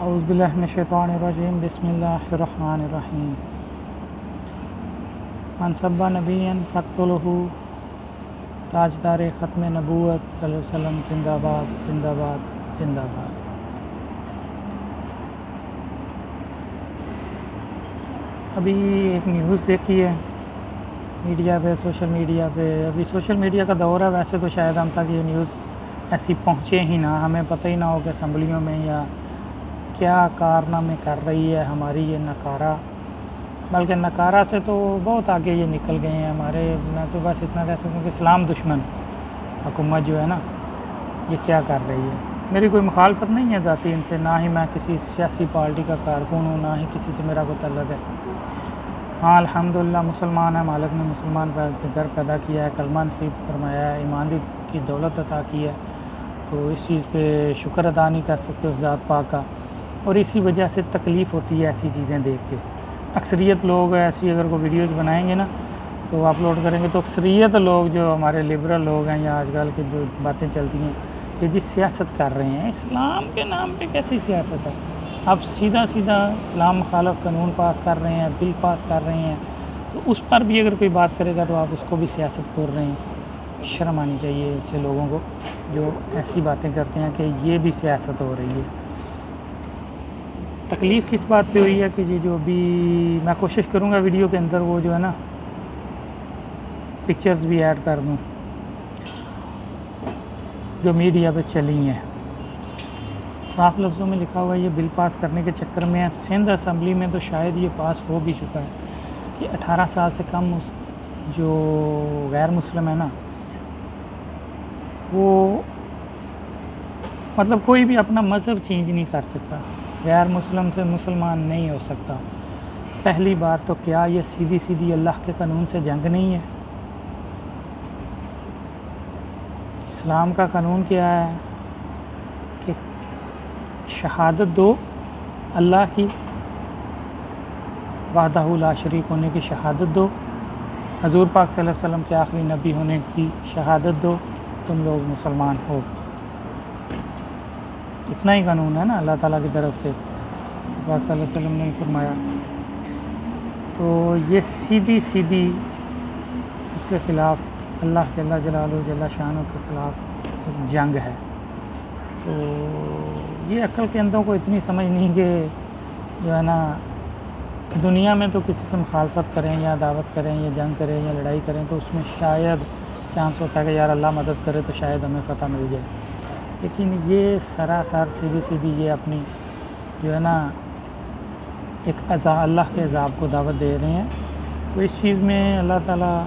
اعوذ باللہ من الشیطان الرجیم بسم اللہ الرحمن الرحیم من سب نبی فاقتلہ تاجدار ختم نبوت صلی اللہ علیہ وسلم زندہ باد زندہ باد زندہ باد۔ ابھی ایک نیوز دیکھی ہے میڈیا پہ، سوشل میڈیا پہ۔ ابھی سوشل میڈیا کا دور ہے، ویسے تو شاید ہم تک یہ نیوز ایسی پہنچے ہی نہ، ہمیں پتہ ہی نہ ہو کہ اسمبلیوں میں یا کیا کارنامے کر رہی ہے ہماری یہ نکارہ، بلکہ نکارہ سے تو بہت آگے یہ نکل گئے ہیں ہمارے۔ میں تو بس اتنا کہہ سکتا ہوں کہ اسلام دشمن حکومت جو ہے نا، یہ کیا کر رہی ہے۔ میری کوئی مخالفت نہیں ہے ذاتی ان سے، نہ ہی میں کسی سیاسی پارٹی کا کارکن ہوں، نہ ہی کسی سے میرا کوئی تعلق ہے۔ ہاں الحمدللہ مسلمان ہے، مالک نے مسلمان گھر پیدا کیا ہے، کلمہ نصیب فرمایا ہے، ایمان کی دولت عطا کی ہے، تو اس چیز پہ شکر ادا نہیں کر سکتے اس ذات پاک کا، اور اسی وجہ سے تکلیف ہوتی ہے ایسی چیزیں دیکھ کے۔ اکثریت لوگ ایسی اگر کوئی ویڈیوز بنائیں گے نا تو اپلوڈ کریں گے تو اکثریت لوگ جو ہمارے لبرل لوگ ہیں یا آج کل کی جو باتیں چلتی ہیں کہ جی سیاست کر رہے ہیں، اسلام کے نام پہ کیسی سیاست ہے؟ اب سیدھا اسلام مخالف قانون پاس کر رہے ہیں، بل پاس کر رہے ہیں، تو اس پر بھی اگر کوئی بات کرے گا تو آپ اس کو بھی سیاست بول رہے ہیں۔ شرم آنی چاہیے ایسے لوگوں کو جو ایسی باتیں کرتے ہیں کہ یہ بھی سیاست ہو رہی ہے۔ تکلیف کس بات پہ ہوئی ہے کہ یہ جو ابھی میں کوشش کروں گا ویڈیو کے اندر وہ جو ہے نا پکچرز بھی ایڈ کر دوں جو میڈیا پہ چلی ہیں۔ صاف لفظوں میں لکھا ہوا ہے یہ بل پاس کرنے کے چکر میں سندھ اسمبلی میں تو شاید یہ پاس ہو بھی چکا ہے کہ 18 سال سے کم جو غیر مسلم ہے نا، وہ مطلب کوئی بھی اپنا مذہب چینج نہیں کر سکتا، غیر مسلم سے مسلمان نہیں ہو سکتا۔ پہلی بات تو کیا یہ سیدھی اللہ کے قانون سے جنگ نہیں ہے؟ اسلام کا قانون کیا ہے کہ شہادت دو اللہ کی، وحدہ لا شریک ہونے کی شہادت دو، حضور پاک صلی اللہ علیہ وسلم کے آخری نبی ہونے کی شہادت دو، تم لوگ مسلمان ہو۔ اتنا ہی قانون ہے نا اللہ تعالیٰ کی طرف سے، پاک صلی اللہ علیہ وسلم نے فرمایا۔ تو یہ سیدھی اس کے خلاف اللہ جل جلالہ جل شانہ کے خلاف ایک جنگ ہے۔ تو یہ عقل کے اندروں کو اتنی سمجھ نہیں کہ جو ہے نا دنیا میں تو کسی سے مخالفت کریں یا دعوت کریں یا جنگ کریں یا لڑائی کریں تو اس میں شاید چانس ہوتا ہے کہ یار اللہ مدد کرے تو شاید ہمیں فتح مل جائے، لیکن یہ سراسر سیدھی یہ اپنی جو ہے نا ایک اللہ کے عذاب کو دعوت دے رہے ہیں۔ تو اس چیز میں اللہ تعالیٰ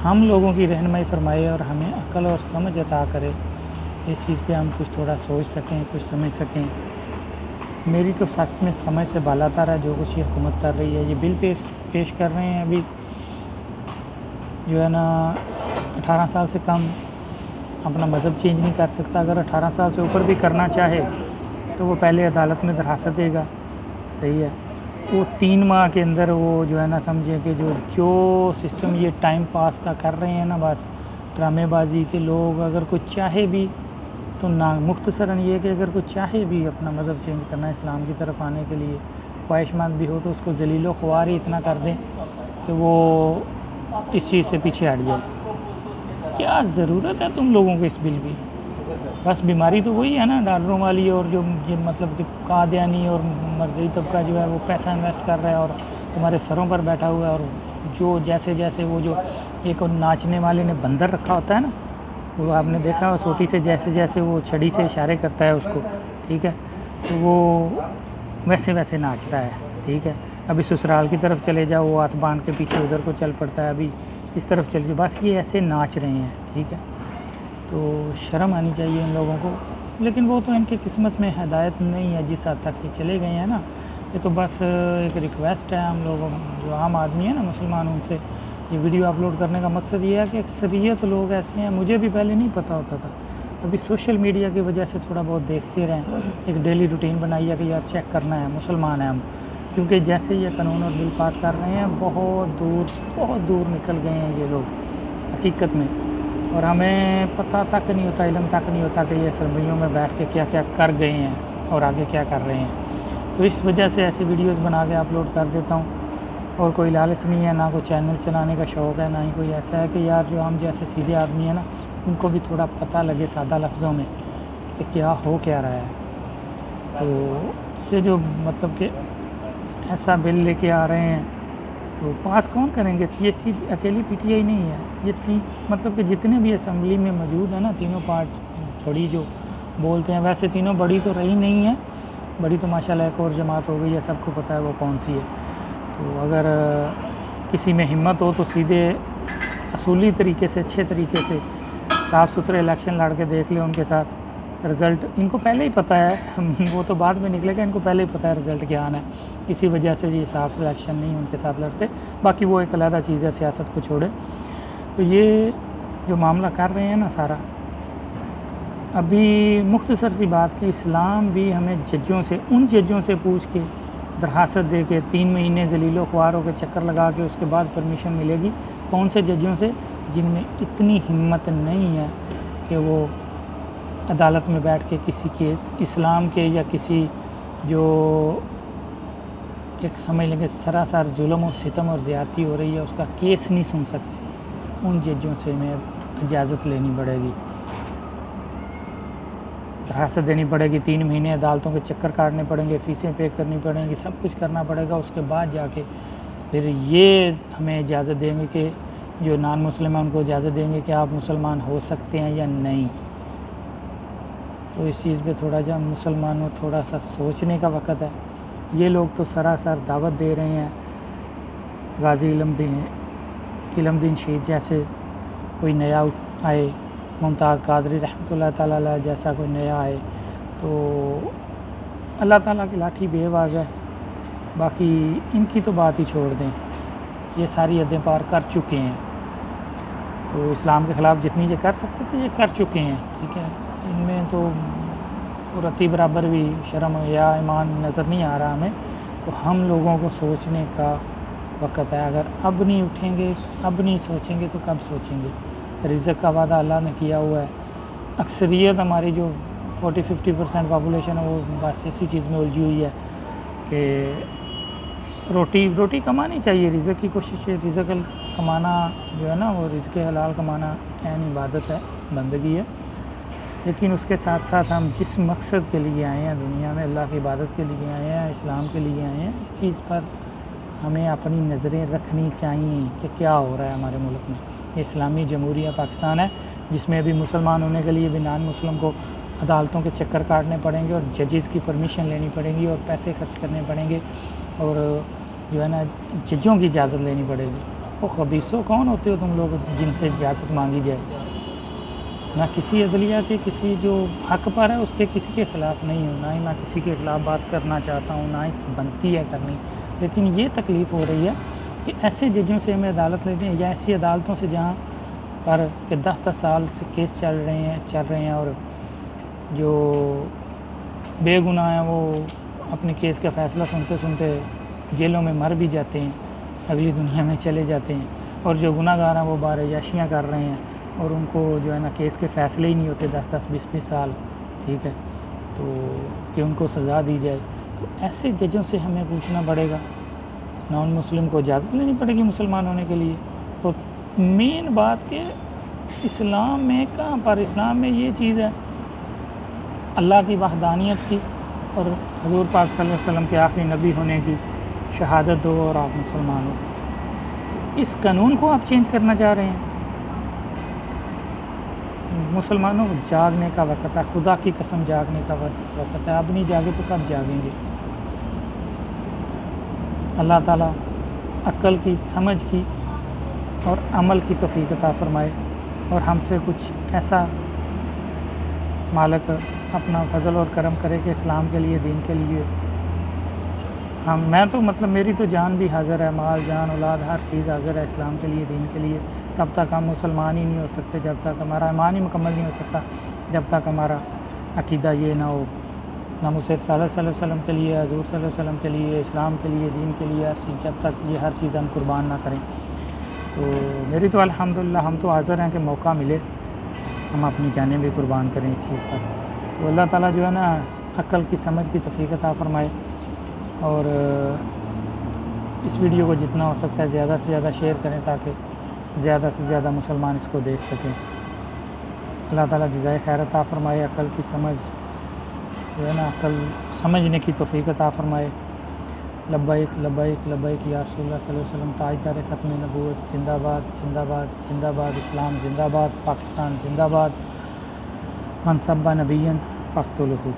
ہم لوگوں کی رہنمائی فرمائے اور ہمیں عقل اور سمجھ عطا کرے، اس چیز پہ ہم کچھ تھوڑا سوچ سکیں، کچھ سمجھ سکیں۔ میری تو سچ میں سمجھ سے بالاتر ہے جو کچھ یہ حکومت کر رہی ہے۔ یہ بل پیش کر رہے ہیں ابھی جو ہے نا 18 سال سے کم اپنا مذہب چینج نہیں کر سکتا، اگر 18 سال سے اوپر بھی کرنا چاہے تو وہ پہلے عدالت میں درخواست دے گا، صحیح ہے، وہ 3 ماہ کے اندر وہ جو ہے نا سمجھے کہ جو سسٹم یہ ٹائم پاس کا کر رہے ہیں نا، بس ڈرامے بازی کے لوگ، اگر کوئی چاہے بھی تو مختصراً یہ کہ اگر کوئی چاہے بھی اپنا مذہب چینج کرنا، اسلام کی طرف آنے کے لیے خواہش مند بھی ہو تو اس کو ذلیل و خوار ہی اتنا کر دیں کہ وہ اس چیز سے پیچھے ہٹ جائے۔ کیا ضرورت ہے تم لوگوں کو اس بل کی؟ بس بیماری تو وہی ہے نا ڈالروں والی، اور جو یہ مطلب کہ قادیانی اور مرزئی طبقہ جو ہے وہ پیسہ انویسٹ کر رہا ہے اور تمہارے سروں پر بیٹھا ہوا ہے، اور جو جیسے وہ جو ایک ناچنے والے نے بندر رکھا ہوتا ہے نا، وہ آپ نے دیکھا ہو سوٹی سے جیسے وہ چھڑی سے اشارے کرتا ہے اس کو، ٹھیک ہے، تو وہ ویسے ناچتا ہے، ٹھیک ہے۔ ابھی سسرال کی طرف چلے جاؤ وہ ہاتھ باندھ کے پیچھے ادھر کو چل پڑتا ہے، ابھی اس طرف چل جاؤ، بس یہ ایسے ناچ رہے ہیں، ٹھیک ہے۔ تو شرم آنی چاہیے ان لوگوں کو، لیکن وہ تو ان کی قسمت میں ہدایت نہیں ہے جس حد تک یہ چلے گئے ہیں نا۔ یہ تو بس ایک ریکویسٹ ہے ہم لوگوں جو عام آدمی ہیں نا مسلمان، ان سے یہ ویڈیو اپلوڈ کرنے کا مقصد یہ ہے کہ اکثریت لوگ ایسے ہیں، مجھے بھی پہلے نہیں پتہ ہوتا تھا، ابھی سوشل میڈیا کی وجہ سے تھوڑا بہت دیکھتے رہیں، ایک ڈیلی روٹین بنائی ہے کہ یار چیک کرنا ہے، مسلمان ہیں ہم، کیونکہ جیسے یہ قانون اور بل پاس کر رہے ہیں بہت دور نکل گئے ہیں یہ لوگ حقیقت میں، اور ہمیں پتہ تک نہیں ہوتا، علم تک نہیں ہوتا کہ یہ اسمبلیوں میں بیٹھ کے کیا کیا کر گئے ہیں اور آگے کیا کر رہے ہیں. تو اس وجہ سے ایسی ویڈیوز بنا کے اپلوڈ کر دیتا ہوں. اور کوئی لالچ نہیں ہے، نہ کوئی چینل چلانے کا شوق ہے، نہ ہی کوئی ایسا ہے کہ یار جو ہم جیسے سیدھے آدمی ہیں نا ان کو بھی تھوڑا پتہ لگے سادہ لفظوں میں کہ کیا ہو کیا رہا ہے. تو یہ جو مطلب کہ ایسا بل لے کے آ رہے ہیں تو پاس کون کریں گے؟ یہ چیز اکیلی پی ٹی آئی نہیں ہے، یہ مطلب کہ جتنے بھی اسمبلی میں موجود ہیں نا تینوں پارٹ بڑی جو بولتے ہیں، ویسے تینوں بڑی تو رہی نہیں ہے، بڑی تو ماشاءاللہ ایک اور جماعت ہو گئی ہے، سب کو پتہ ہے وہ کون سی ہے. تو اگر کسی میں ہمت ہو تو سیدھے اصولی طریقے سے اچھے طریقے سے صاف ستھرے الیکشن لڑ کے دیکھ لیں. ان کے ساتھ رزلٹ ان کو پہلے ہی پتہ ہے، وہ تو بعد میں نکلے گا، ان کو پہلے ہی پتہ ہے رزلٹ کیا آنا ہے. اسی وجہ سے یہ صاف الیکشن نہیں ان کے ساتھ لڑتے. باقی وہ ایک علیحدہ چیز ہے، سیاست کو چھوڑے. تو یہ جو معاملہ کر رہے ہیں نا سارا، ابھی مختصر سی بات کہ اسلام بھی ہمیں ججوں سے، ان ججوں سے پوچھ کے درخواست دے کے 3 مہینے ذلیل و خواروں کے چکر لگا کے اس کے بعد پرمیشن ملے گی. کون سے ججوں سے؟ جن میں اتنی ہمت نہیں ہے کہ وہ عدالت میں بیٹھ کے کسی کے اسلام کے یا کسی جو ایک سمجھ لیں گے سراسر ظلم و ستم اور زیادتی ہو رہی ہے اس کا کیس نہیں سن سکتے. ان ججوں سے ہمیں اجازت لینی پڑے گی، درخواست دینی پڑے گی. 3 مہینے عدالتوں کے چکر کاٹنے پڑیں گے، فیسیں پے کرنی پڑیں گی، سب کچھ کرنا پڑے گا. اس کے بعد جا کے پھر یہ ہمیں اجازت دیں گے کہ جو نان مسلم ہیں ان کو اجازت دیں گے کہ آپ مسلمان ہو سکتے ہیں یا نہیں. تو اس چیز پہ تھوڑا جا مسلمانوں تھوڑا سا سوچنے کا وقت ہے. یہ لوگ تو سراسر دعوت دے رہے ہیں، غازی علم دین شہید جیسے کوئی نیا آئے، ممتاز قادری رحمۃ اللہ تعالیٰ علیہ جیسا کوئی نیا آئے تو اللہ تعالیٰ کی لاٹھی بے آواز ہے. باقی ان کی تو بات ہی چھوڑ دیں، یہ ساری حدیں پار کر چکے ہیں. تو اسلام کے خلاف جتنی یہ کر سکتے تھے یہ کر چکے ہیں. ٹھیک ہے، ان میں تو رتی برابر بھی شرم یا ایمان نظر نہیں آ رہا ہمیں. تو ہم لوگوں کو سوچنے کا وقت ہے. اگر اب نہیں اٹھیں گے، اب نہیں سوچیں گے تو کب سوچیں گے؟ رزق کا وعدہ اللہ نے کیا ہوا ہے. اکثریت ہماری جو 40-50% پاپولیشن ہے وہ بس اسی چیز میں الجھی ہوئی ہے کہ روٹی کمانی چاہیے. رزق کی کوشش ہے، رزق کمانا جو ہے نا وہ رزق حلال کمانا عین عبادت ہے، بندگی ہے. لیکن اس کے ساتھ ساتھ ہم جس مقصد کے لیے آئے ہیں دنیا میں، اللہ کی عبادت کے لیے آئے ہیں، اسلام کے لیے آئے ہیں، اس چیز پر ہمیں اپنی نظریں رکھنی چاہیے کہ کیا ہو رہا ہے ہمارے ملک میں. یہ اسلامی جمہوریہ پاکستان ہے جس میں ابھی مسلمان ہونے کے لیے بھی نان مسلم کو عدالتوں کے چکر کاٹنے پڑیں گے اور ججز کی پرمیشن لینی پڑیں گی اور پیسے خرچ کرنے پڑیں گے اور جو ہے نا ججوں کی اجازت لینی پڑے گی. وہ خبیثوں کون ہوتے ہو تم لوگ جن سے اجازت مانگی جائے؟ نہ کسی عدلیہ کے کسی جو حق پر ہے اس کے کسی کے خلاف نہیں ہوں، نہ ہی میں کسی کے خلاف بات کرنا چاہتا ہوں، نہ ہی بنتی ہے کرنی. لیکن یہ تکلیف ہو رہی ہے کہ ایسے ججوں سے ہمیں عدالت لیتے ہیں یا ایسی عدالتوں سے جہاں پر کہ 10 سال سے کیس چل رہے ہیں اور جو بے گناہ ہیں وہ اپنے کیس کا فیصلہ سنتے سنتے جیلوں میں مر بھی جاتے ہیں، اگلی دنیا میں چلے جاتے ہیں. اور جو گناہ گار ہیں وہ بار عیاشیاں کر رہے ہیں اور ان کو جو ہے نا کیس کے فیصلے ہی نہیں ہوتے 10-20 سال. ٹھیک ہے، تو کہ ان کو سزا دی جائے. تو ایسے ججوں سے ہمیں پوچھنا پڑے گا، نان مسلم کو اجازت لینی پڑے گی مسلمان ہونے کے لیے. تو مین بات کہ اسلام میں کہاں پر، اسلام میں یہ چیز ہے اللہ کی وحدانیت کی اور حضور پاک صلی اللہ علیہ وسلم کے آخری نبی ہونے کی شہادت دو اور آپ مسلمان ہو. اس قانون کو آپ چینج کرنا چاہ رہے ہیں. مسلمانوں کو جاگنے کا وقت ہے، خدا کی قسم جاگنے کا وقت ہے. اب نہیں جاگے تو کب جاگیں گے؟ اللہ تعالیٰ عقل کی، سمجھ کی اور عمل کی توفیق عطا فرمائے اور ہم سے کچھ ایسا مالک اپنا فضل اور کرم کرے کہ اسلام کے لیے، دین کے لیے میں تو مطلب میری تو جان بھی حاضر ہے، مال جان اولاد ہر چیز حاضر ہے اسلام کے لیے، دین کے لیے. تب تک ہم مسلمان ہی نہیں ہو سکتے جب تک ہمارا ایمان ہی مکمل نہیں ہو سکتا، جب تک ہمارا عقیدہ یہ نہ ہو، نہ مجھے صلی اللہ علیہ وسلم کے لیے، حضور صلی اللہ علیہ وسلم کے لیے، اسلام کے لیے، دین کے لیے، ہر چیز جب تک یہ ہر چیز ہم قربان نہ کریں. تو میری تو الحمدللہ ہم تو حاضر ہیں کہ موقع ملے ہم اپنی جانیں بھی قربان کریں اس چیز پر. تو اللہ تعالیٰ جو ہے نا عقل کی سمجھ کی توفیق عطا فرمائے، اور اس ویڈیو کو جتنا ہو سکتا ہے زیادہ سے زیادہ شیئر کریں تاکہ زیادہ سے زیادہ مسلمان اس کو دیکھ سکیں۔ اللہ تعالیٰ جزائے خیر عطا فرمائے، عقل کی سمجھ جو ہے نا، عقل سمجھنے کی توفیق عطا فرمائے۔ لبیک لبیک لبیک یا رسول اللہ صلی اللہ علیہ وسلم، تاجدار ختم نبوت زندہ باد زندہ باد زندہ باد، اسلام زندہ باد، پاکستان زندہ باد، من سب نبی فاقتلوہ۔